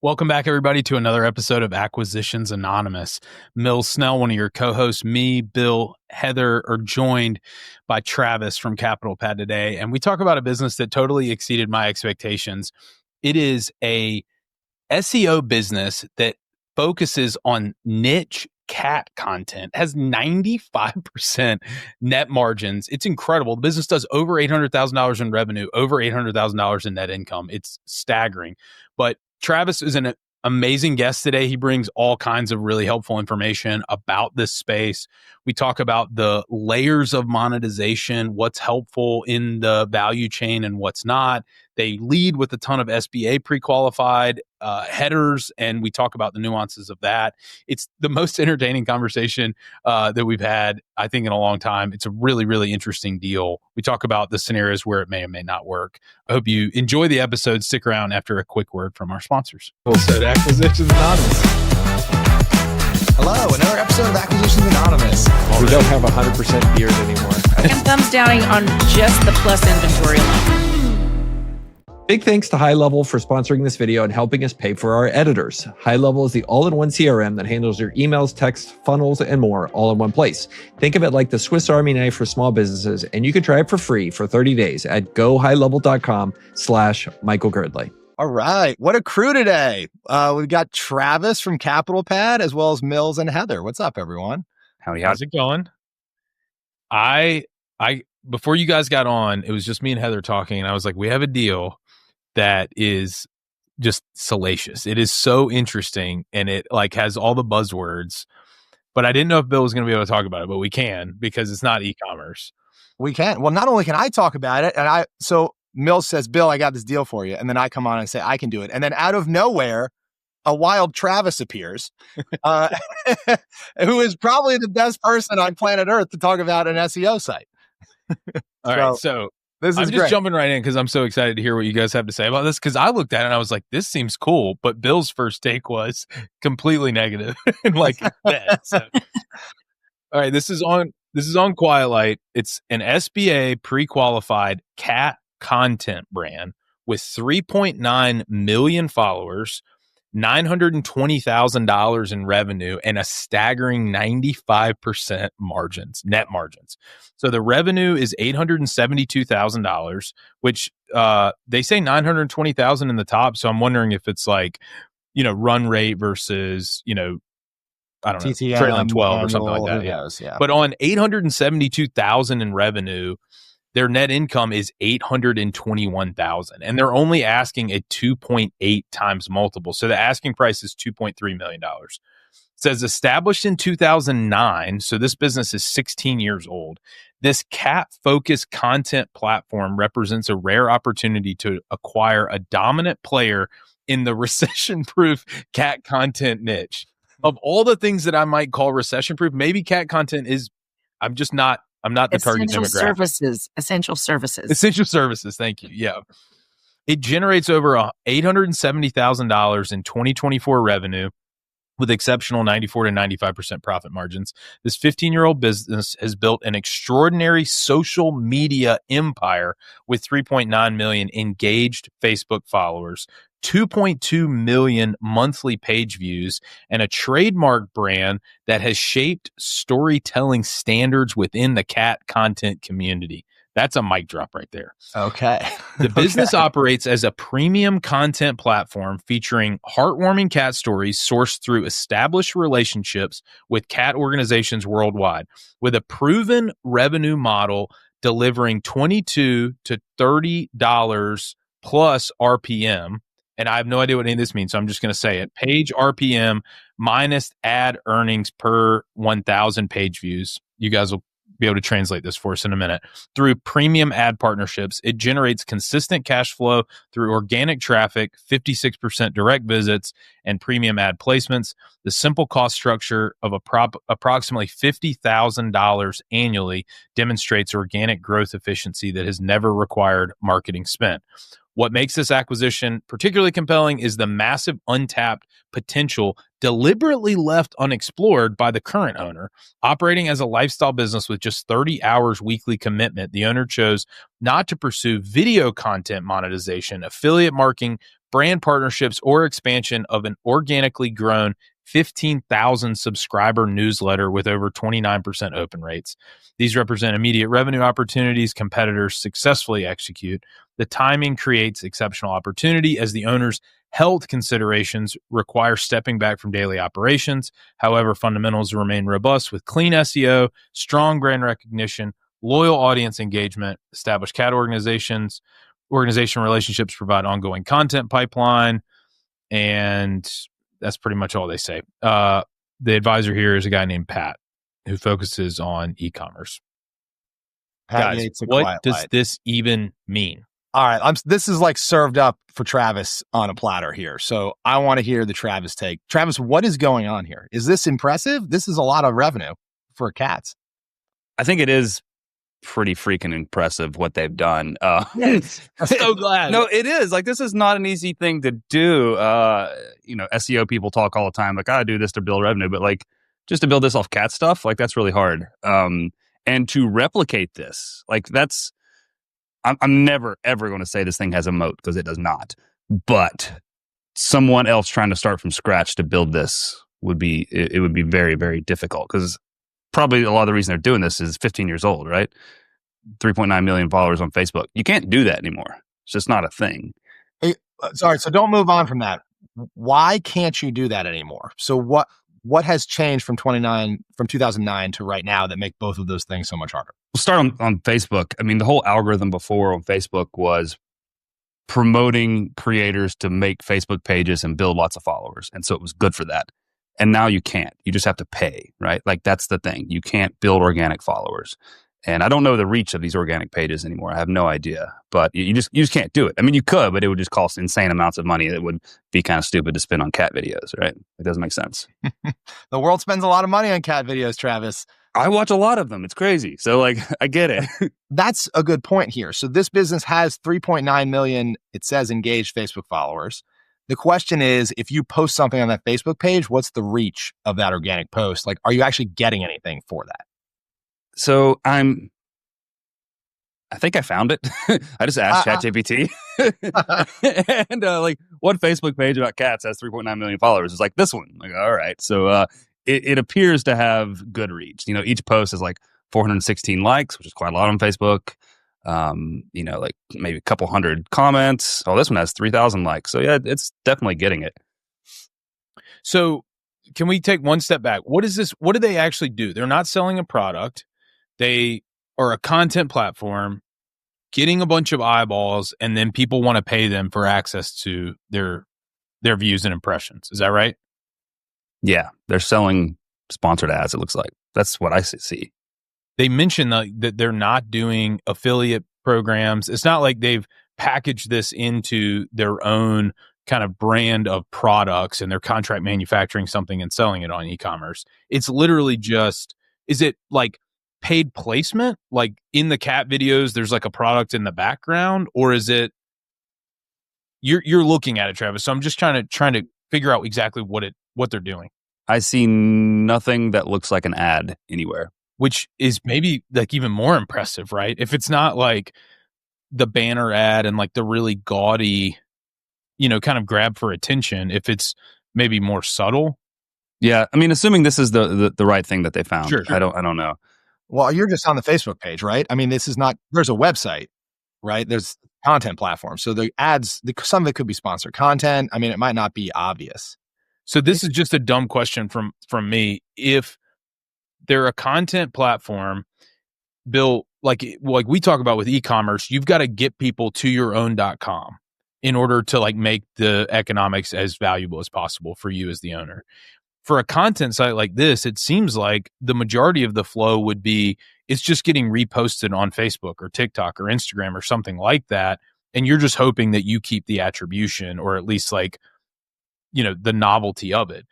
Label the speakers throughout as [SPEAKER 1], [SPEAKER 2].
[SPEAKER 1] Welcome back, everybody, to another episode of Acquisitions Anonymous. Mills Snell, one of your co-hosts, me, Bill, Heather, are joined by Travis from Capital Pad today, and we talk about a business that totally exceeded my expectations. It is a SEO business that focuses on niche cat content, has 95% net margins. It's incredible. The business does over $800,000 in revenue, over $800,000 in net income. It's staggering. But Travis is an amazing guest today. He brings all kinds of really helpful information about this space. We talk about the layers of monetization, what's helpful in the value chain and what's not. They lead with a ton of SBA pre-qualified headers, and we talk about the nuances of that. It's the most entertaining conversation that we've had, I think, in a long time. It's a really, really interesting deal. We talk about the scenarios where it may or may not work. I hope you enjoy the episode. Stick around after a quick word from our sponsors.
[SPEAKER 2] Episode Acquisitions Anonymous.
[SPEAKER 3] Hello, another episode of Acquisitions Anonymous.
[SPEAKER 2] We don't have 100% beard anymore.
[SPEAKER 4] And thumbs downing on just the plus inventory line.
[SPEAKER 2] Big thanks to High Level for sponsoring this video and helping us pay for our editors. High Level is the all-in-one CRM that handles your emails, texts, funnels, and more all in one place. Think of it like the Swiss Army knife for small businesses, and you can try it for free for 30 days at gohighlevel.com/Michael Girdley.
[SPEAKER 3] All right, what a crew today. We've got Travis from Capital Pad, as well as Mills and Heather. What's up, everyone?
[SPEAKER 1] How's it going? I before you guys got on, it was just me and Heather talking, and I was like, we have a deal that is just salacious. It is so interesting, and it like has all the buzzwords, but I didn't know if Bill was going to be able to talk about it, but we can because it's not e-commerce.
[SPEAKER 3] We can. Well, not only can I talk about it, so Mills says, Bill, I got this deal for you. And then I come on and say, I can do it. And then out of nowhere, a wild Travis appears, who is probably the best person on planet Earth to talk about an SEO site.
[SPEAKER 1] All right. So
[SPEAKER 3] this is
[SPEAKER 1] I'm just
[SPEAKER 3] great.
[SPEAKER 1] jumping right in because I'm so excited to hear what you guys have to say about this. Because I looked at it and I was like, this seems cool. But Bill's first take was completely negative. And like that. So. All right. This is on Quiet Light. It's an SBA pre-qualified cat content brand with 3.9 million followers, $920,000 in revenue, and a staggering 95% net margins. So the revenue is $872,000, which they say 920,000 in the top. So I'm wondering if it's like, run rate versus, I don't know,
[SPEAKER 3] TTM,
[SPEAKER 1] trailing 12 or something like that.
[SPEAKER 3] Yeah.
[SPEAKER 1] But on 872,000 in revenue, their net income is $821,000, and they're only asking a 2.8 times multiple. So the asking price is $2.3 million. It says established in 2009. So this business is 16 years old. This cat-focused content platform represents a rare opportunity to acquire a dominant player in the recession-proof cat content niche. Of all the things that I might call recession-proof, maybe cat content is, I'm not the target demographic.
[SPEAKER 4] Essential services.
[SPEAKER 1] Essential services. Thank you. Yeah. It generates over $870,000 in 2024 revenue with exceptional 94 to 95% profit margins. This 15-year-old business has built an extraordinary social media empire with 3.9 million engaged Facebook followers, 2.2 million monthly page views, and a trademark brand that has shaped storytelling standards within the cat content community. That's a mic drop right there.
[SPEAKER 3] Okay.
[SPEAKER 1] The business operates as a premium content platform featuring heartwarming cat stories sourced through established relationships with cat organizations worldwide, with a proven revenue model delivering $22 to $30 plus RPM. And I have no idea what any of this means, so I'm just going to say it. Page RPM minus ad earnings per 1,000 page views. You guys will be able to translate this for us in a minute. Through premium ad partnerships, it generates consistent cash flow through organic traffic, 56% direct visits, and premium ad placements. The simple cost structure of approximately $50,000 annually demonstrates organic growth efficiency that has never required marketing spend. What makes this acquisition particularly compelling is the massive untapped potential deliberately left unexplored by the current owner. Operating as a lifestyle business with just 30 hours weekly commitment, the owner chose not to pursue video content monetization, affiliate marketing, brand partnerships, or expansion of an organically grown 15,000 subscriber newsletter with over 29% open rates. These represent immediate revenue opportunities competitors successfully execute. The timing creates exceptional opportunity as the owner's health considerations require stepping back from daily operations. However, fundamentals remain robust with clean SEO, strong brand recognition, loyal audience engagement, established CAT organization relationships provide ongoing content pipeline, and that's pretty much all they say. The advisor here is a guy named Pat who focuses on e-commerce.
[SPEAKER 3] Pat
[SPEAKER 1] Guys,
[SPEAKER 3] Yates, a
[SPEAKER 1] what
[SPEAKER 3] quiet
[SPEAKER 1] does
[SPEAKER 3] light.
[SPEAKER 1] this even mean?
[SPEAKER 3] All right, this is like served up for Travis on a platter here. So I want to hear the Travis take. Travis, what is going on here? Is this impressive? This is a lot of revenue for cats.
[SPEAKER 5] I think it is pretty freaking impressive what they've done.
[SPEAKER 1] I'm so glad.
[SPEAKER 5] No, it is. Like, this is not an easy thing to do. SEO people talk all the time, like, I do this to build revenue, but like, just to build this off cat stuff, like, that's really hard. And to replicate this, like, I'm never, ever going to say this thing has a moat, because it does not. But someone else trying to start from scratch to build this would be very, very difficult, because probably a lot of the reason they're doing this is 15 years old, right? 3.9 million followers on Facebook. You can't do that anymore. It's just not a thing.
[SPEAKER 3] Hey, sorry, so don't move on from that. Why can't you do that anymore? So what has changed from 2009 to right now that make both of those things so much harder?
[SPEAKER 5] We'll start on Facebook. I mean, the whole algorithm before on Facebook was promoting creators to make Facebook pages and build lots of followers. And so it was good for that. And now you can't. You just have to pay, right? Like, that's the thing. You can't build organic followers. And I don't know the reach of these organic pages anymore. I have no idea. But you just can't do it. I mean, you could, but it would just cost insane amounts of money. It would be kind of stupid to spend on cat videos, right? It doesn't make sense.
[SPEAKER 3] The world spends a lot of money on cat videos, Travis.
[SPEAKER 5] I watch a lot of them. It's crazy. So, like, I get it.
[SPEAKER 3] That's a good point here. So this business has 3.9 million, it says, engaged Facebook followers. The question is, if you post something on that Facebook page, what's the reach of that organic post? Like, are you actually getting anything for that?
[SPEAKER 5] So I think I found it. I just asked ChatGPT. And like, what Facebook page about cats has 3.9 million followers? It's like this one. Like, all right. So it appears to have good reach. You know, each post is like 416 likes, which is quite a lot on Facebook. Like maybe a couple hundred comments. Oh, this one has 3,000 likes. So yeah, it's definitely getting it.
[SPEAKER 1] So can we take one step back? What is this? What do they actually do? They're not selling a product. They are a content platform getting a bunch of eyeballs, and then people want to pay them for access to their views and impressions. Is that right?
[SPEAKER 5] Yeah. They're selling sponsored ads, it looks like. That's what I see.
[SPEAKER 1] They mentioned that they're not doing affiliate programs. It's not like they've packaged this into their own kind of brand of products and they're contract manufacturing something and selling it on e-commerce. It's literally just, is it like paid placement? Like in the cat videos, there's like a product in the background, or is it, you're looking at it, Travis. So I'm just trying to figure out exactly what they're doing.
[SPEAKER 5] I see nothing that looks like an ad anywhere.
[SPEAKER 1] Which is maybe like even more impressive, right? If it's not like the banner ad and like the really gaudy, kind of grab for attention, if it's maybe more subtle.
[SPEAKER 5] Yeah. I mean, assuming this is the right thing that they found.
[SPEAKER 1] Sure.
[SPEAKER 5] I don't know.
[SPEAKER 3] Well, you're just on the Facebook page, right? I mean, this is not, there's a website, right? There's content platforms. So the ads, some of it could be sponsored content. I mean, it might not be obvious.
[SPEAKER 1] So this is just a dumb question from me. If they're a content platform, Bill, like we talk about with e-commerce, you've got to get people to your own.com in order to like make the economics as valuable as possible for you as the owner. For a content site like this, it seems like the majority of the flow would be, it's just getting reposted on Facebook or TikTok or Instagram or something like that. And you're just hoping that you keep the attribution, or at least like, the novelty of it.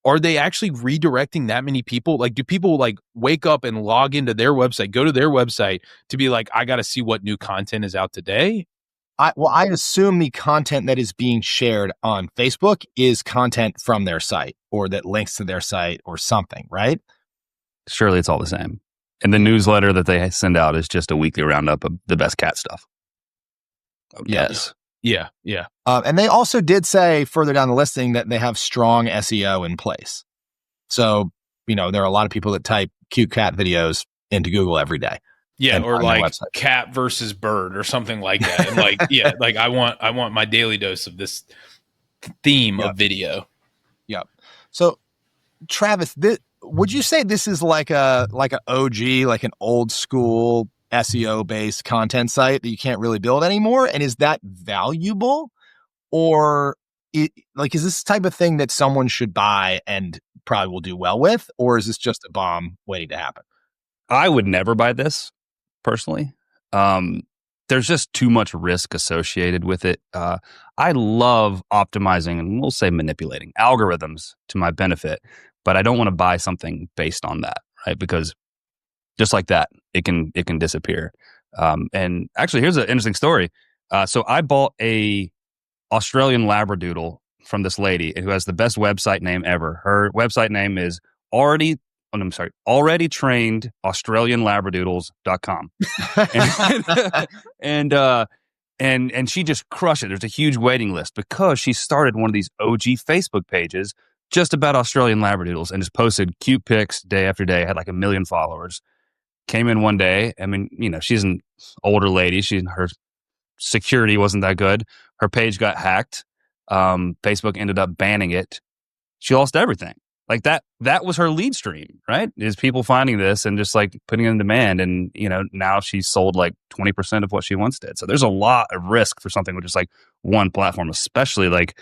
[SPEAKER 1] Are they actually redirecting that many people? Like, do people like wake up and log into their website, go to their website to be like, I got to see what new content is out today?
[SPEAKER 3] I assume the content that is being shared on Facebook is content from their site or that links to their site or something, right?
[SPEAKER 5] Surely it's all the same. And the newsletter that they send out is just a weekly roundup of the best cat stuff.
[SPEAKER 1] Yes. Yeah. Yeah.
[SPEAKER 3] And they also did say further down the listing that they have strong SEO in place. So, there are a lot of people that type cute cat videos into Google every day.
[SPEAKER 1] Yeah,
[SPEAKER 3] and
[SPEAKER 1] or
[SPEAKER 3] on their
[SPEAKER 1] like
[SPEAKER 3] website.
[SPEAKER 1] cat versus bird or something like that. And like, yeah, like I want my daily dose of this theme
[SPEAKER 3] Yep.
[SPEAKER 1] of video.
[SPEAKER 3] Yep. So, Travis, would you say this is like a OG, like an old school SEO based content site that you can't really build anymore? And is that valuable, or is this type of thing that someone should buy and probably will do well with, or is this just a bomb waiting to happen?
[SPEAKER 5] I would never buy this personally. There's just too much risk associated with it. I love optimizing and we'll say manipulating algorithms to my benefit, but I don't want to buy something based on that, right? Because just like that, it can disappear. And actually, here's an interesting story. So I bought a Australian Labradoodle from this lady who has the best website name ever. Her website name is already trained Australian Labradoodles.com. And she just crushed it. There's a huge waiting list because she started one of these OG Facebook pages just about Australian Labradoodles and just posted cute pics day after day, had like 1 million followers. Came in one day. I mean, she's an older lady. Her security wasn't that good. Her page got hacked. Facebook ended up banning it. She lost everything. Like that was her lead stream, right? Is people finding this and just like putting it in demand. And, now she's sold like 20% of what she once did. So there's a lot of risk for something with just like one platform, especially like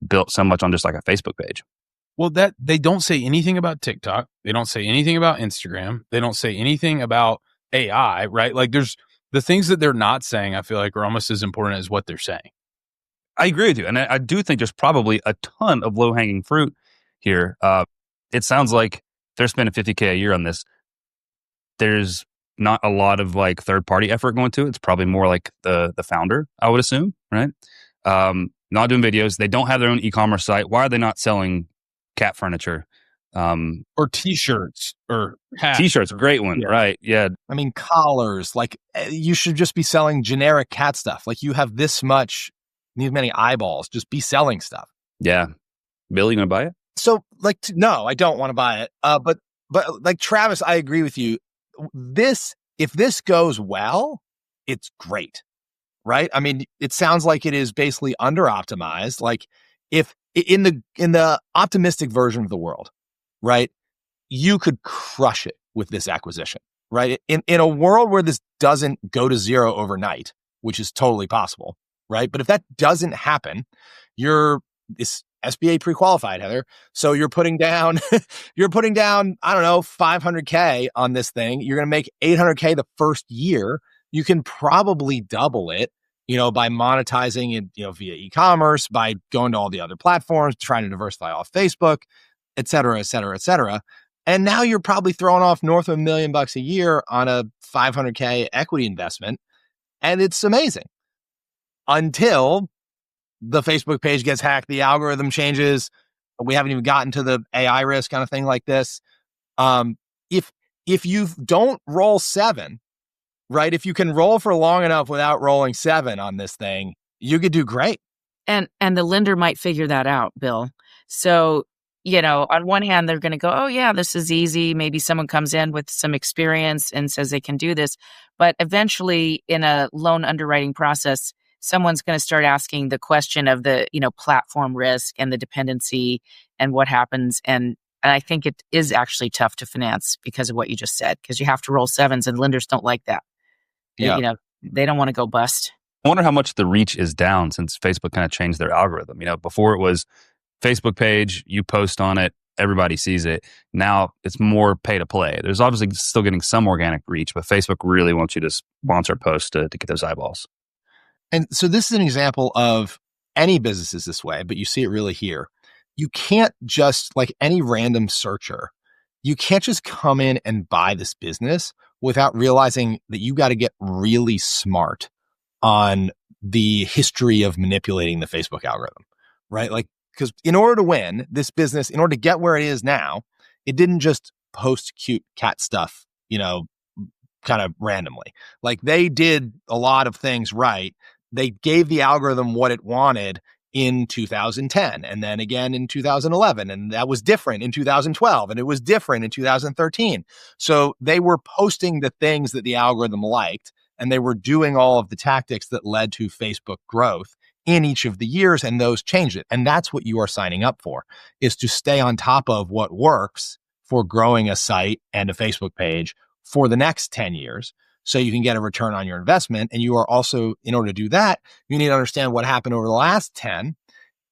[SPEAKER 5] built so much on just like a Facebook page.
[SPEAKER 1] Well, that they don't say anything about TikTok. They don't say anything about Instagram. They don't say anything about AI, right? Like there's the things that they're not saying, I feel like are almost as important as what they're saying.
[SPEAKER 5] I agree with you. And I do think there's probably a ton of low hanging fruit here. It sounds like they're spending $50K a year on this. There's not a lot of like third party effort going to it. It's probably more like the founder, I would assume, right? Not doing videos. They don't have their own e-commerce site. Why are they not selling cat furniture?
[SPEAKER 1] Or t-shirts or hats.
[SPEAKER 5] T-shirts, great one,
[SPEAKER 1] Yeah.
[SPEAKER 5] right? Yeah.
[SPEAKER 3] I mean, collars, like you should just be selling generic cat stuff. Like you have these many eyeballs, just be selling stuff.
[SPEAKER 5] Yeah. Bill, you gonna buy it?
[SPEAKER 3] So no, I don't want to buy it. But like Travis, I agree with you. If this goes well, it's great, right? I mean, it sounds like it is basically under optimized. Like if in the optimistic version of the world, right, you could crush it with this acquisition, right? In a world where this doesn't go to zero overnight, which is totally possible, right? But if that doesn't happen, it's SBA pre-qualified, Heather. So you're putting down, I don't know, $500K on this thing. You're going to make $800K the first year. You can probably double it, by monetizing it, via e-commerce, by going to all the other platforms, trying to diversify off Facebook, et cetera, et cetera, et cetera. And now you're probably throwing off north of $1 million a year on a $500K equity investment. And it's amazing until the Facebook page gets hacked, the algorithm changes. We haven't even gotten to the AI risk kind of thing like this. If you don't roll 7, right? If you can roll for long enough without rolling 7 on this thing, you could do great.
[SPEAKER 4] And the lender might figure that out, Bill. So, on one hand, they're going to go, oh, yeah, this is easy. Maybe someone comes in with some experience and says they can do this. But eventually, in a loan underwriting process, someone's going to start asking the question of the, platform risk and the dependency and what happens. And I think it is actually tough to finance because of what you just said, because you have to roll 7s and lenders don't like that.
[SPEAKER 3] Yeah.
[SPEAKER 4] They don't want to go bust.
[SPEAKER 5] I wonder how much the reach is down since Facebook kind of changed their algorithm. Before it was Facebook page, you post on it, everybody sees it. Now it's more pay to play. There's obviously still getting some organic reach, but Facebook really wants you to sponsor posts to get those eyeballs.
[SPEAKER 3] And so this is an example of any business is this way, but you see it really here. You can't just, like any random searcher, you can't just come in and buy this business without realizing that you got to get really smart on the history of manipulating the Facebook algorithm, right? Like, because in order to win this business, in order to get where it is now, it didn't just post cute cat stuff, kind of randomly. Like they did a lot of things right. they gave the algorithm what it wanted in 2010 and then again in 2011. And that was different in 2012 and it was different in 2013. So they were posting the things that the algorithm liked and they were doing all of the tactics that led to Facebook growth in each of the years, and those changed it. And that's what you are signing up for, is to stay on top of what works for growing a site and a Facebook page for the next 10 years. So you can get a return on your investment. And you are also, in order to do that, you need to understand what happened over the last 10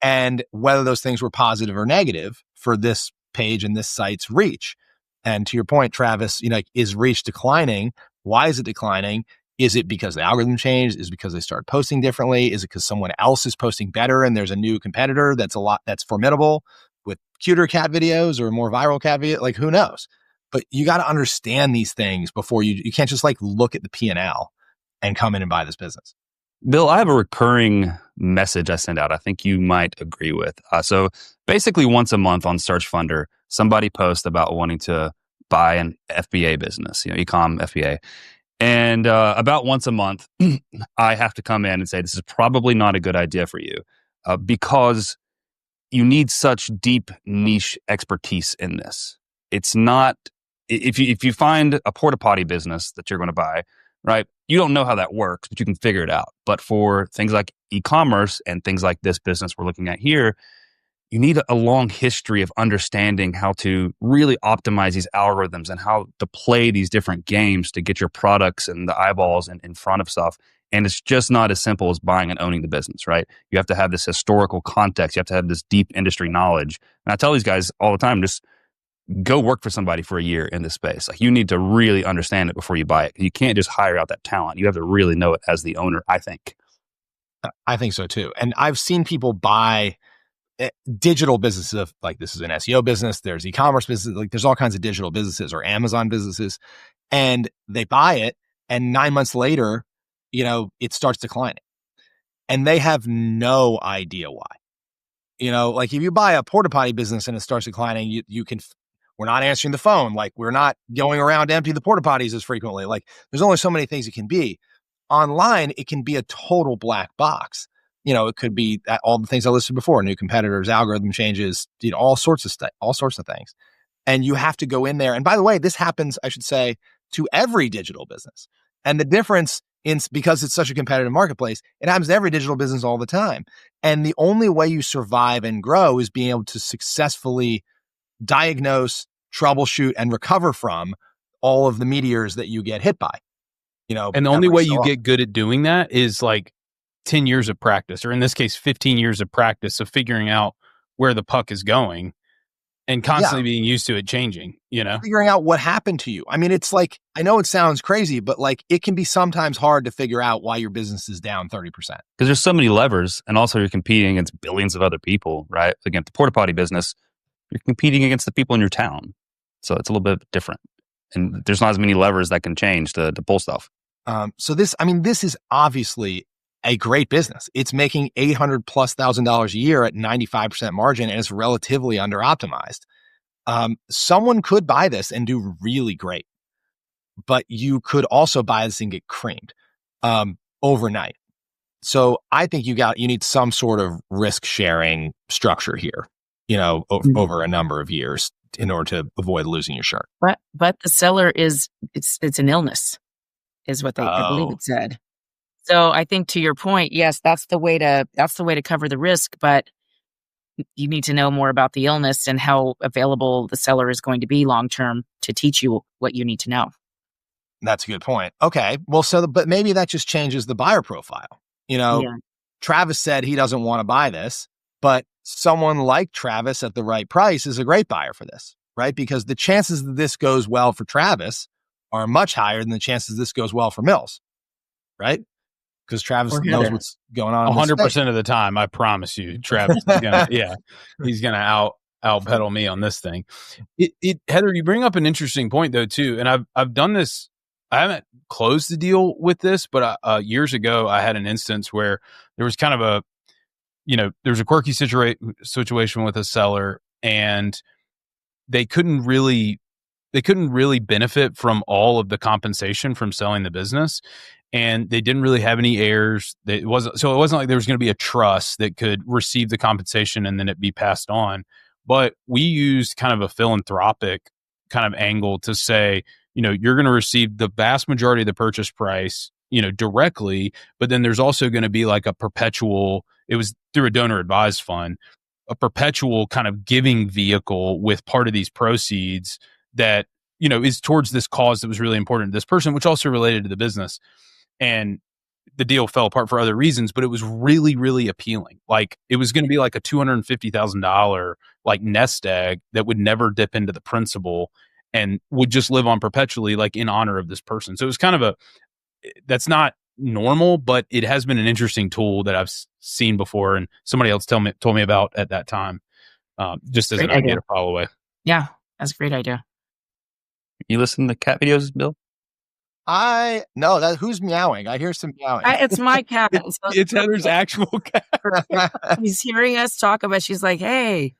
[SPEAKER 3] and whether those things were positive or negative for this page and this site's reach. And to your point, Travis, is reach declining? Why is it declining? Is it because the algorithm changed? Is it because they started posting differently? Is it because someone else is posting better and there's a new competitor that's formidable with cuter cat videos or more viral cat video? Like, who knows? But you got to understand these things before you can't just look at the P&L and come in and buy this business.
[SPEAKER 5] Bill, I have a recurring message I send out I think you might agree with. So basically once a month on Search Funder, somebody posts about wanting to buy an FBA business, e-com FBA. And about once a month, I have to come in and say, this is probably not a good idea for you because you need such deep niche expertise in this. It's not, if you find a porta potty business that you're going to buy, right? You don't know how that works, but you can figure it out. But for things like e-commerce and things like this business we're looking at here, you need a long history of understanding how to really optimize these algorithms and how to play these different games to get your products and the eyeballs in front of stuff. And it's just not as simple as buying and owning the business, right? You have to have this historical context. You have to have this deep industry knowledge. And I tell these guys all the time, just go work for somebody for a year in this space. Like, you need to really understand it before you buy it. You can't just hire out that talent. You have to really know it as the owner, I think.
[SPEAKER 3] I think so too. And I've seen people buy digital businesses of, this is an SEO business, there's e-commerce business, there's all kinds of digital businesses or Amazon businesses, and they buy it and 9 months later, it starts declining and they have no idea why. If you buy a porta potty business and it starts declining, we're not answering the phone. We're not going around to empty the porta potties as frequently. There's only so many things it can be. Online, it can be a total black box. It could be all the things I listed before, new competitors, algorithm changes, all sorts of stuff, all sorts of things. And you have to go in there. And by the way, this happens, I should say, to every digital business. And the difference because it's such a competitive marketplace, it happens to every digital business all the time. And the only way you survive and grow is being able to successfully diagnose, troubleshoot, and recover from all of the meteors that you get hit by.
[SPEAKER 1] And the only way you get good at doing that is 10 years of practice, or in this case, 15 years of practice of figuring out where the puck is going and constantly being used to it changing,
[SPEAKER 3] Figuring out what happened to you. I mean, it's I know it sounds crazy, but it can be sometimes hard to figure out why your business is down 30%.
[SPEAKER 5] Because there's so many levers, and also you're competing against billions of other people, right? Again, the porta potty business, you're competing against the people in your town. So it's a little bit different. And there's not as many levers that can change to pull stuff.
[SPEAKER 3] So this is obviously a great business. It's making $800,000+ a year at 95% margin, and it's relatively under optimized. Someone could buy this and do really great, but you could also buy this and get creamed overnight. So I think you need some sort of risk sharing structure here, over a number of years in order to avoid losing your shirt.
[SPEAKER 4] But the seller it's an illness, is what I believe it said. So I think, to your point, yes, that's the way to cover the risk, but you need to know more about the illness and how available the seller is going to be long term to teach you what you need to know.
[SPEAKER 3] That's a good point. Okay, well, but maybe that just changes the buyer profile. Travis said he doesn't want to buy this, but someone like Travis at the right price is a great buyer for this, right? Because the chances that this goes well for Travis are much higher than the chances this goes well for Mills, right? Because Travis knows what's going on.
[SPEAKER 1] 100% of the time, I promise you, Travis is he's gonna out pedal me on this thing. Heather, you bring up an interesting point though too, and I've done this. I haven't closed the deal with this, but years ago I had an instance where there was kind of there was a quirky situation with a seller, and they couldn't really benefit from all of the compensation from selling the business. and they didn't really have any heirs. It wasn't like there was going to be a trust that could receive the compensation and then it be passed on. But we used kind of a philanthropic kind of angle to say, you're going to receive the vast majority of the purchase price, directly, but then there's also going to be like a perpetual, it was through a donor advised fund, a perpetual kind of giving vehicle with part of these proceeds that, is towards this cause that was really important to this person, which also related to the business. And the deal fell apart for other reasons, but it was really, really appealing. Like it was going to be like a $250,000 like nest egg that would never dip into the principal and would just live on perpetually, like in honor of this person. So it was kind of that's not normal, but it has been an interesting tool that I've seen before, and somebody else told me about at that time, just as an idea to follow away.
[SPEAKER 4] Yeah, that's a great idea.
[SPEAKER 5] You listen to cat videos, Bill?
[SPEAKER 3] No, who's meowing? I hear some meowing.
[SPEAKER 4] It's my cat.
[SPEAKER 1] It's Heather's actual cat.
[SPEAKER 4] She's hearing us talk about. She's like, "Hey."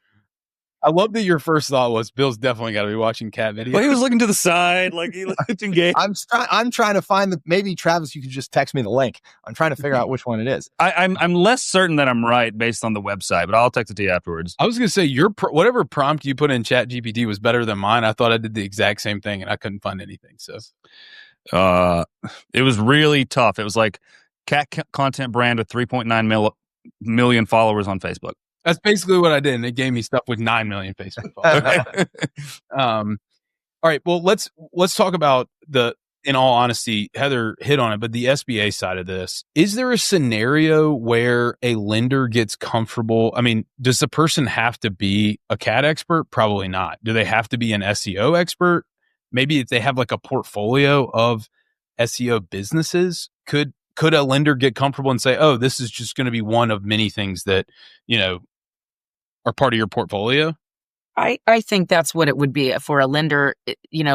[SPEAKER 1] I love that your first thought was Bill's definitely got to be watching cat videos.
[SPEAKER 5] Well, he was looking to the side, like he looked engaged.
[SPEAKER 3] I'm trying to find maybe Travis, you could just text me the link. I'm trying to figure out which one it is.
[SPEAKER 5] I'm less certain that I'm right based on the website, but I'll text it to you afterwards.
[SPEAKER 1] I was going to say whatever prompt you put in ChatGPT was better than mine. I thought I did the exact same thing and I couldn't find anything. So,
[SPEAKER 5] it was really tough. It was like cat content brand with 3.9 million followers on Facebook.
[SPEAKER 1] That's basically what I did, and it gave me stuff with 9 million Facebook followers. All right, well, let's talk about in all honesty, Heather hit on it, but the SBA side of this. Is there a scenario where a lender gets comfortable? I mean, does the person have to be a cat expert? Probably not. Do they have to be an SEO expert? Maybe if they have like a portfolio of SEO businesses, could a lender get comfortable and say, oh, this is just going to be one of many things that, are part of your portfolio?
[SPEAKER 4] I think that's what it would be for a lender.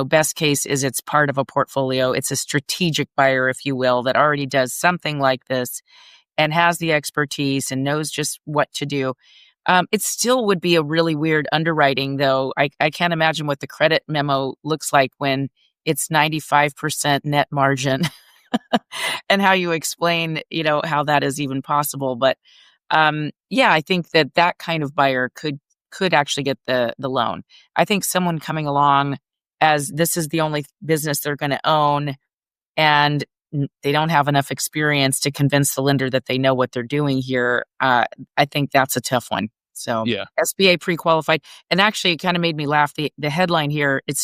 [SPEAKER 4] Best case is it's part of a portfolio. It's a strategic buyer, if you will, that already does something like this and has the expertise and knows just what to do. It still would be a really weird underwriting, though. I can't imagine what the credit memo looks like when it's 95% net margin and how you explain, how that is even possible. But I think that kind of buyer could actually get the loan. I think someone coming along as this is the only business they're going to own and they don't have enough experience to convince the lender that they know what they're doing here. I think that's a tough one. So yeah, SBA pre-qualified. And actually it kind of made me laugh. The headline here, it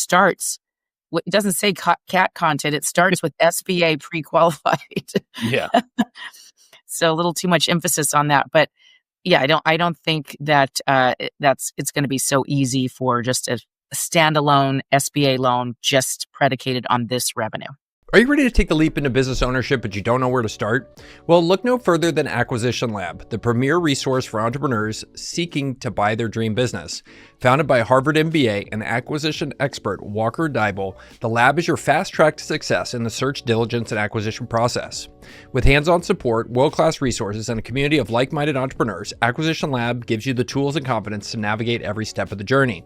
[SPEAKER 4] doesn't say cat content. It starts with SBA pre-qualified.
[SPEAKER 1] Yeah.
[SPEAKER 4] So a little too much emphasis on that, but yeah, I don't think that it's going to be so easy for just a standalone SBA loan just predicated on this revenue.
[SPEAKER 2] Are you ready to take the leap into business ownership, but you don't know where to start? Well, look no further than Acquisition Lab, the premier resource for entrepreneurs seeking to buy their dream business. Founded by Harvard MBA and acquisition expert Walker Deibel, the lab is your fast track to success in the search, diligence, and acquisition process. With hands-on support, world-class resources, and a community of like-minded entrepreneurs, Acquisition Lab gives you the tools and confidence to navigate every step of the journey.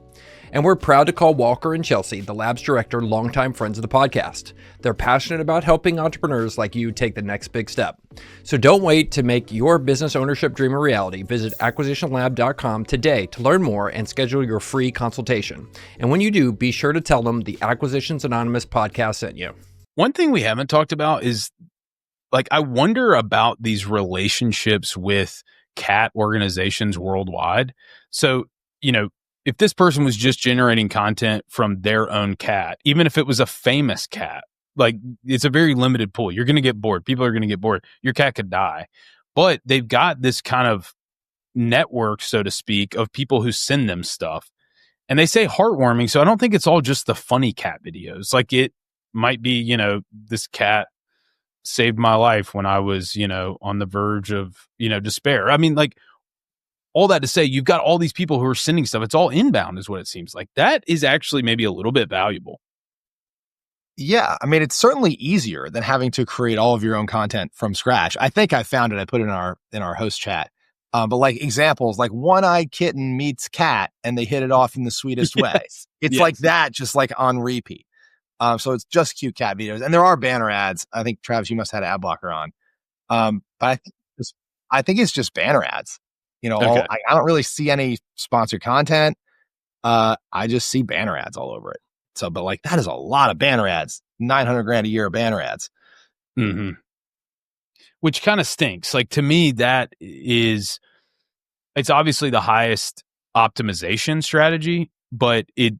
[SPEAKER 2] And we're proud to call Walker and Chelsea, the lab's director, longtime friends of the podcast. They're passionate about helping entrepreneurs like you take the next big step. So don't wait to make your business ownership dream a reality. Visit acquisitionlab.com today to learn more and schedule your free consultation. And when you do, be sure to tell them the Acquisitions Anonymous podcast sent you.
[SPEAKER 1] One thing we haven't talked about is, I wonder about these relationships with cat organizations worldwide. So, if this person was just generating content from their own cat, even if it was a famous cat, it's a very limited pool. You're going to get bored. People are going to get bored. Your cat could die. But they've got this kind of network, so to speak, of people who send them stuff. And they say heartwarming. So I don't think it's all just the funny cat videos. It might be, this cat saved my life when I was, on the verge of, despair. I mean, all that to say, you've got all these people who are sending stuff. It's all inbound is what it seems like. That is actually maybe a little bit valuable.
[SPEAKER 3] Yeah. I mean, it's certainly easier than having to create all of your own content from scratch. I think I found it. I put it in our host chat. But examples, one-eyed kitten meets cat and they hit it off in the sweetest way. It's like that, just on repeat. So it's just cute cat videos, and there are banner ads. I think Travis, you must have had ad blocker on. But I think it's just banner ads. You know,
[SPEAKER 5] Okay.
[SPEAKER 3] I don't really see any sponsored content. I just see banner ads all over it. So, but like that is a lot of banner ads. $900,000 a year of banner ads.
[SPEAKER 1] Mm-hmm. Which kind of stinks. Like to me, it's obviously the highest optimization strategy, but it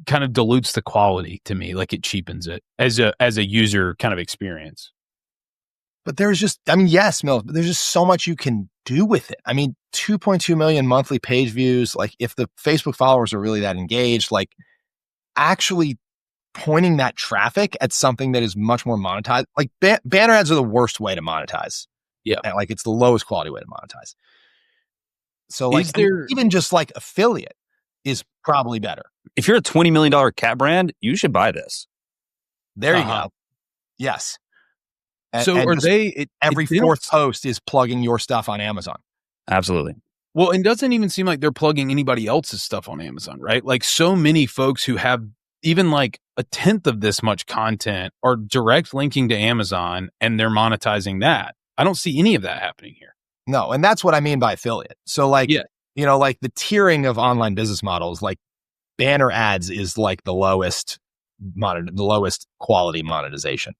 [SPEAKER 1] kind of dilutes the quality to me. Like it cheapens it as a user kind of experience.
[SPEAKER 3] But there's just, I mean, yes, Mills, but there's just so much you can do with it. I mean, 2.2 million monthly page views. Like if the Facebook followers are really that engaged, like actually pointing that traffic at something that is much more monetized. Like banner ads are the worst way to monetize.
[SPEAKER 1] Yeah.
[SPEAKER 3] And like it's the lowest quality way to monetize. So like
[SPEAKER 1] Is there
[SPEAKER 3] even just like affiliate is probably better.
[SPEAKER 5] If you're a $20 million cat brand, you should buy this.
[SPEAKER 3] There you go. Yes.
[SPEAKER 1] So are they
[SPEAKER 3] every fourth post is plugging your stuff on Amazon.
[SPEAKER 5] Absolutely.
[SPEAKER 1] Well, it doesn't even seem like they're plugging anybody else's stuff on Amazon, right? Like so many folks who have even like a tenth of this much content are direct linking to Amazon and they're monetizing that. I don't see any of that happening here.
[SPEAKER 3] No, and that's what I mean by affiliate. So like,
[SPEAKER 1] yeah.
[SPEAKER 3] You know, like the tiering of online business models, like banner ads is like the lowest quality monetization.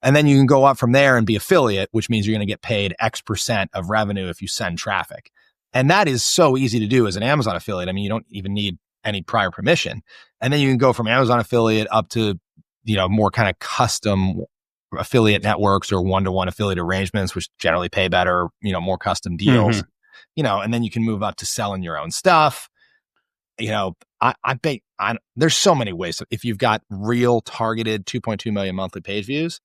[SPEAKER 3] And then you can go up from there and be affiliate, which means you're going to get paid X% of revenue if you send traffic. And that is so easy to do as an Amazon affiliate. I mean, you don't even need any prior permission. And then you can go from Amazon affiliate up to, you know, more kind of custom affiliate networks or one-to-one affiliate arrangements, which generally pay better, you know, more custom deals, you know, and then you can move up to selling your own stuff. You know, there's so many ways. If you've got real targeted 2.2 million monthly page views.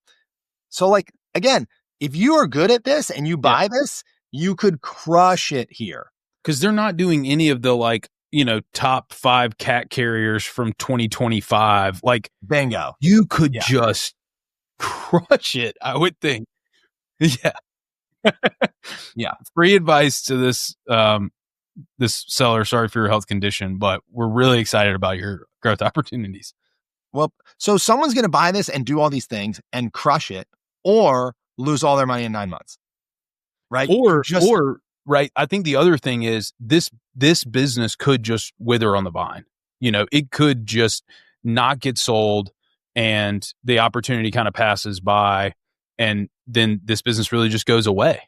[SPEAKER 3] So like, again, if you are good at this and you buy this, you could crush it here.
[SPEAKER 1] Because they're not doing any of the like, you know, top 5 cat carriers from 2025. Like,
[SPEAKER 3] bingo.
[SPEAKER 1] You could just crush it, I would think. Yeah.
[SPEAKER 3] Yeah.
[SPEAKER 1] Free advice to this this seller. Sorry for your health condition, but we're really excited about your growth opportunities.
[SPEAKER 3] Well, so someone's going to buy this and do all these things and crush it or lose all their money in 9 months. Right?
[SPEAKER 1] Or right. I think the other thing is this business could just wither on the vine. You know, it could just not get sold and the opportunity kind of passes by and then this business really just goes away.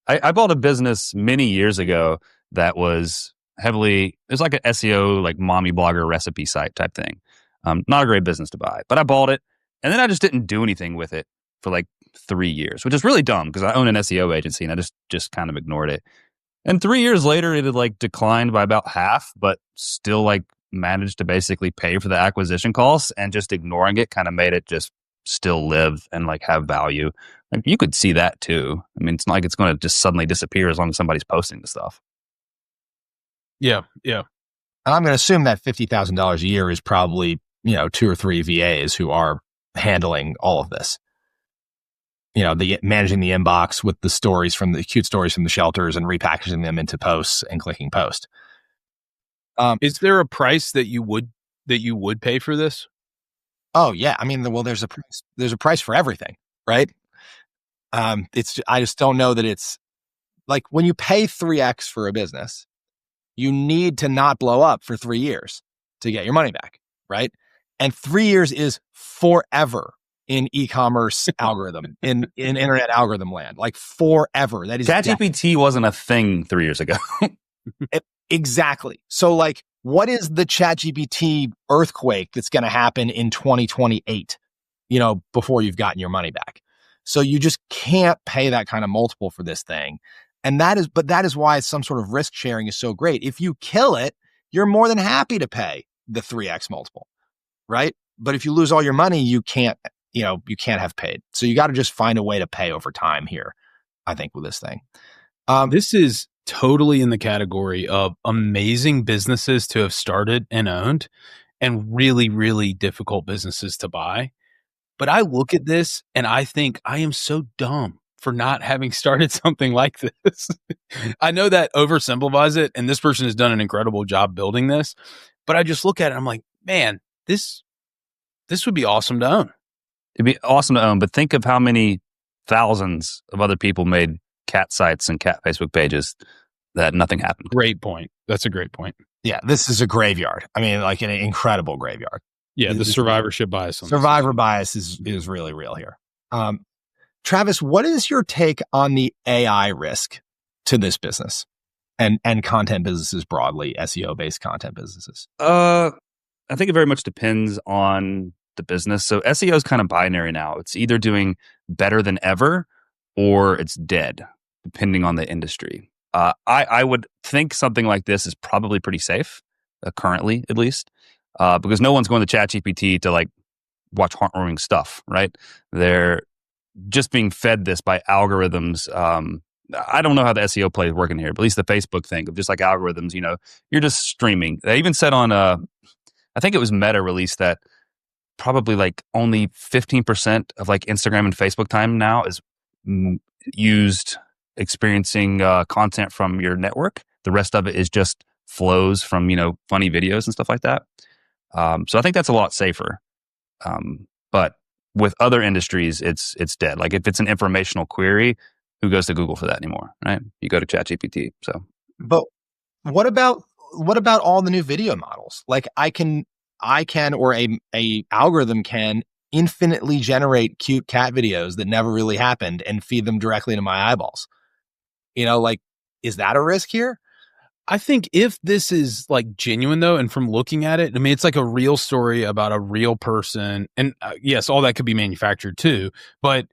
[SPEAKER 5] I bought a business many years ago that was it was like an SEO, like mommy blogger recipe site type thing. Not a great business to buy, but I bought it and then I just didn't do anything with it for like 3 years, which is really dumb because I own an SEO agency and I just kind of ignored it. And 3 years later, it had like declined by about half, but still like managed to basically pay for the acquisition costs, and just ignoring it kind of made it just still live and like have value. Like you could see that too. I mean, it's not like it's going to just suddenly disappear as long as somebody's posting the stuff.
[SPEAKER 1] Yeah. Yeah.
[SPEAKER 3] And I'm going to assume that $50,000 a year is probably, you know, 2 or 3 VAs who are handling all of this. You know, managing the inbox with the cute stories from the shelters and repackaging them into posts and clicking post.
[SPEAKER 1] Is there a price that you would pay for this?
[SPEAKER 3] Oh yeah. I mean, well, there's a price for everything, right? I just don't know that it's like when you pay 3x for a business, you need to not blow up for 3 years to get your money back, right? And 3 years is forever in e-commerce algorithm, in internet algorithm land, like forever. That is
[SPEAKER 5] ChatGPT wasn't a thing 3 years ago.
[SPEAKER 3] Exactly. So like, what is the ChatGPT earthquake that's going to happen in 2028, you know, before you've gotten your money back? So you just can't pay that kind of multiple for this thing. And that is why some sort of risk sharing is so great. If you kill it, you're more than happy to pay the 3x multiple, right? But if you lose all your money, you can't have paid. So you got to just find a way to pay over time here, I think, with this thing.
[SPEAKER 1] This is totally in the category of amazing businesses to have started and owned and really, really difficult businesses to buy. But I look at this and I think I am so dumb for not having started something like this. I know that oversimplifies it, and this person has done an incredible job building this, but I just look at it, I'm like, man, this This would be awesome to own.
[SPEAKER 5] It'd be awesome to own, but think of how many thousands of other people made cat sites and cat Facebook pages that nothing happened.
[SPEAKER 1] Great point. That's a great point.
[SPEAKER 3] Yeah, this is a graveyard. I mean, like an incredible graveyard.
[SPEAKER 1] Yeah, the survivorship bias.
[SPEAKER 3] Survivor bias is really real here. Travis, what is your take on the AI risk to this business and content businesses broadly, SEO-based content businesses?
[SPEAKER 5] I think it very much depends on the business. So SEO is kind of binary now. It's either doing better than ever or it's dead, depending on the industry. I would think something like this is probably pretty safe, currently at least, because no one's going to ChatGPT to like watch heartwarming stuff, right? They're just being fed this by algorithms. I don't know how the SEO play is working here, but at least the Facebook thing of just like algorithms, you're just streaming. They even said on, I think it was Meta released that probably like only 15% of like Instagram and Facebook time now is used experiencing content from your network. The rest of it is just flows from, funny videos and stuff like that. So I think that's a lot safer. But with other industries, it's dead. Like if it's an informational query, who goes to Google for that anymore, right? You go to ChatGPT. So,
[SPEAKER 3] but what about all the new video models? Like I can, or a algorithm can infinitely generate cute cat videos that never really happened and feed them directly into my eyeballs. Like, is that a risk here?
[SPEAKER 1] I think if this is like genuine though, and from looking at it, I mean, it's like a real story about a real person. And yes, all that could be manufactured too, but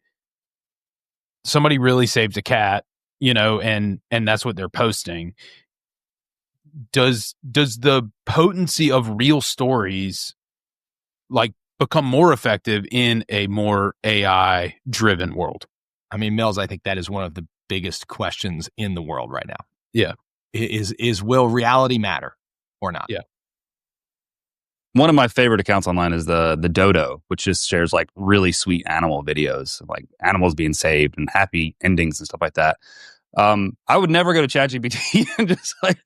[SPEAKER 1] somebody really saved a cat, and that's what they're posting. Does the potency of real stories like become more effective in a more AI driven world?
[SPEAKER 3] I mean, Mills, I think that is one of the biggest questions in the world right now.
[SPEAKER 1] Yeah.
[SPEAKER 3] Is will reality matter or not?
[SPEAKER 1] Yeah.
[SPEAKER 5] One of my favorite accounts online is the Dodo, which just shares like really sweet animal videos, like animals being saved and happy endings and stuff like that. I would never go to ChatGPT and just like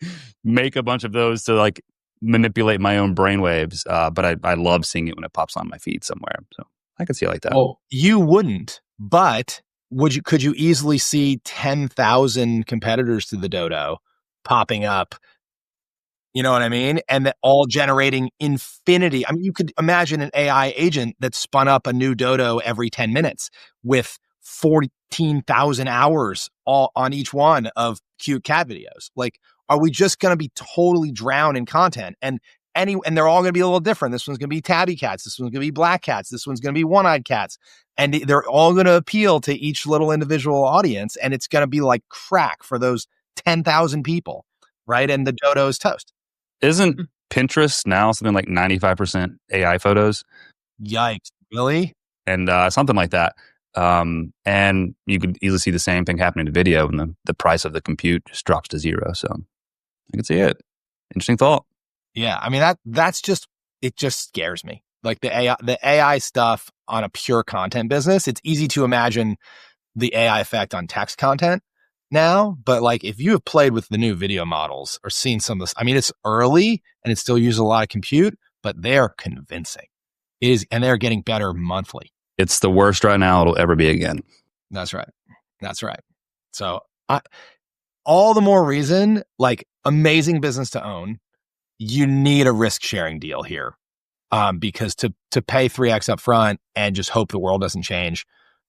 [SPEAKER 5] make a bunch of those to like manipulate my own brainwaves. But I love seeing it when it pops on my feed somewhere. So I could see it like that.
[SPEAKER 3] Oh, you wouldn't, but could you easily see 10,000 competitors to the Dodo popping up? You know what I mean? And that all generating infinity. I mean, you could imagine an AI agent that spun up a new Dodo every 10 minutes with 14,000 hours all on each one of cute cat videos. Like, are we just going to be totally drowned in content? And they're all going to be a little different. This one's going to be tabby cats. This one's going to be black cats. This one's going to be one-eyed cats. And they're all going to appeal to each little individual audience. And it's going to be like crack for those 10,000 people, right? And the Dodo is toast.
[SPEAKER 5] Isn't Pinterest now something like 95% AI photos?
[SPEAKER 3] Yikes. Really?
[SPEAKER 5] And something like that. And you could easily see the same thing happening to video when the price of the compute just drops to zero. So I can see it. Interesting thought.
[SPEAKER 3] Yeah. I mean, that's just, it just scares me. Like the AI stuff on a pure content business, it's easy to imagine the AI effect on text content now, but like if you have played with the new video models or seen some of this, I mean, it's early and it still uses a lot of compute, but they're convincing. And they're getting better monthly.
[SPEAKER 5] It's the worst right now it'll ever be again.
[SPEAKER 3] That's right. So all the more reason, like amazing business to own, you need a risk sharing deal here. Because to pay 3x up front and just hope the world doesn't change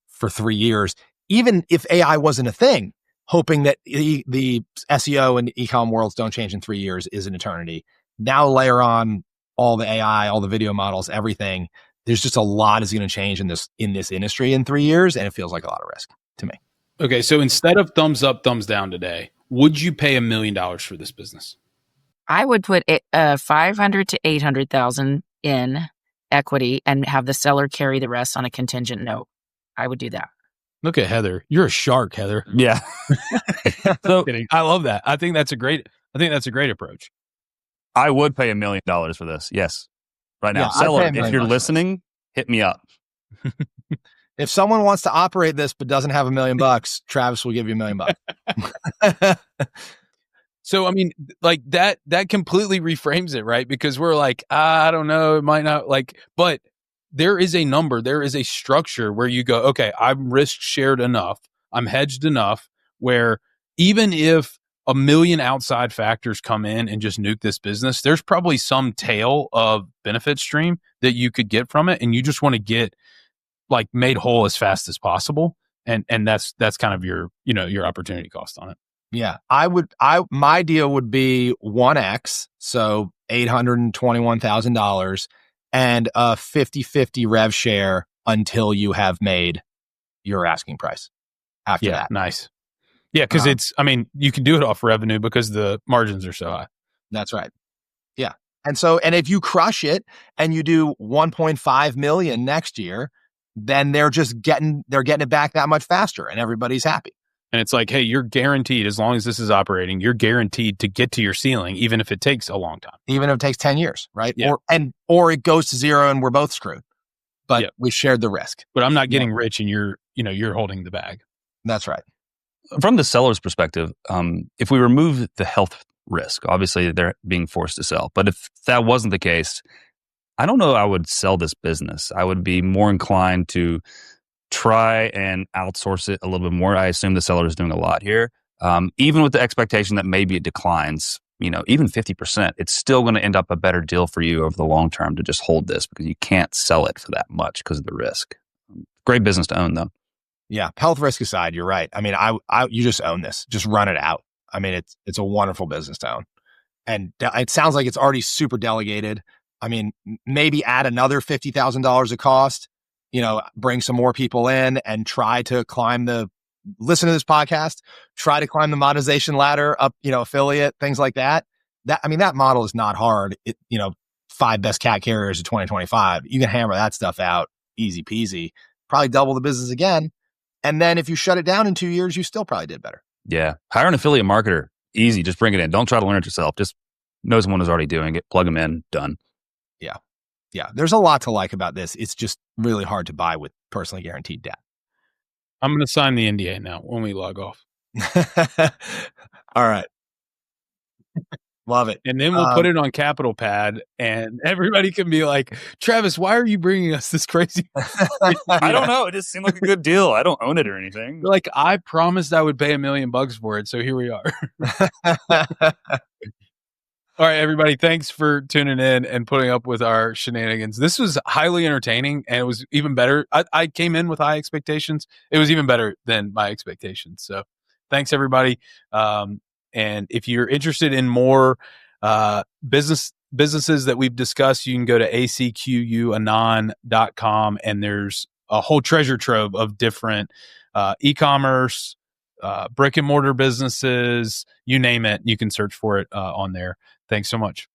[SPEAKER 3] for 3 years, even if AI wasn't a thing, hoping that the SEO and e-com worlds don't change in 3 years is an eternity. Now layer on all the AI, all the video models, everything. There's just a lot is going to change in this industry in 3 years, and it feels like a lot of risk to me.
[SPEAKER 1] Okay, so instead of thumbs up, thumbs down today, would you pay $1 million for this business?
[SPEAKER 4] I would put $500,000 to $800,000 in equity and have the seller carry the rest on a contingent note. I would do that.
[SPEAKER 1] Look at Heather. You're a shark, Heather.
[SPEAKER 5] Yeah. So
[SPEAKER 1] I love that. I think that's a great approach.
[SPEAKER 5] I would pay $1 million for this. Yes. Right now.
[SPEAKER 3] Yeah,
[SPEAKER 5] Seller, if you're listening, hit me up.
[SPEAKER 3] If someone wants to operate this but doesn't have $1 million, Travis will give you $1 million.
[SPEAKER 1] So, I mean, like that completely reframes it, right? Because we're like, I don't know, it might not but there is a number, there is a structure where you go, okay, I'm risk shared enough, I'm hedged enough where even if a million outside factors come in and just nuke this business, there's probably some tail of benefit stream that you could get from it. And you just want to get like made whole as fast as possible. And that's kind of your, you know, your opportunity cost on it.
[SPEAKER 3] Yeah. My deal would be 1x. So $821,000 and a 50-50 rev share until you have made your asking price after that.
[SPEAKER 1] Nice. Yeah. Cause you can do it off revenue because the margins are so high.
[SPEAKER 3] That's right. Yeah. And if you crush it and you do 1.5 million next year, then they're getting it back that much faster and everybody's happy.
[SPEAKER 1] And it's like, hey, you're guaranteed, as long as this is operating, you're guaranteed to get to your ceiling, even if it takes a long time.
[SPEAKER 3] Even if it takes 10 years, right?
[SPEAKER 1] Yeah.
[SPEAKER 3] Or it goes to zero and we're both screwed. But we shared the risk.
[SPEAKER 1] But I'm not getting rich and you're holding the bag.
[SPEAKER 3] That's right.
[SPEAKER 5] From the seller's perspective, if we remove the health risk, obviously they're being forced to sell. But if that wasn't the case, I don't know I would sell this business. I would be more inclined to try and outsource it a little bit more. I assume the seller is doing a lot here. Even with the expectation that maybe it declines, even 50%, it's still going to end up a better deal for you over the long term to just hold this because you can't sell it for that much because of the risk. Great business to own though.
[SPEAKER 3] Yeah. Health risk aside, you're right. I mean, you just own this, just run it out. I mean, it's a wonderful business to own. And it sounds like it's already super delegated. I mean, maybe add another $50,000 of cost, bring some more people in and try to listen to this podcast, try to climb the monetization ladder up, affiliate, things like that. That model is not hard. 5 best cat carriers of 2025. You can hammer that stuff out easy peasy, probably double the business again. And then if you shut it down in 2 years, you still probably did better.
[SPEAKER 5] Yeah. Hire an affiliate marketer. Easy. Just bring it in. Don't try to learn it yourself. Just know someone who's already doing it. Plug them in. Done.
[SPEAKER 3] Yeah. Yeah. There's a lot to like about this. It's just really hard to buy with personally guaranteed debt.
[SPEAKER 1] I'm going to sign the NDA now when we log off.
[SPEAKER 3] All right. Love it.
[SPEAKER 1] And then we'll put it on Capital Pad and everybody can be like, Travis, why are you bringing us this crazy?
[SPEAKER 5] I don't know. It just seemed like a good deal. I don't own it or anything.
[SPEAKER 1] Like, I promised I would pay $1 million for it. So here we are. All right, everybody. Thanks for tuning in and putting up with our shenanigans. This was highly entertaining and it was even better. I came in with high expectations. It was even better than my expectations. So thanks, everybody. And if you're interested in more businesses that we've discussed, you can go to acquanon.com and there's a whole treasure trove of different e-commerce, brick and mortar businesses, you name it, you can search for it on there. Thanks so much.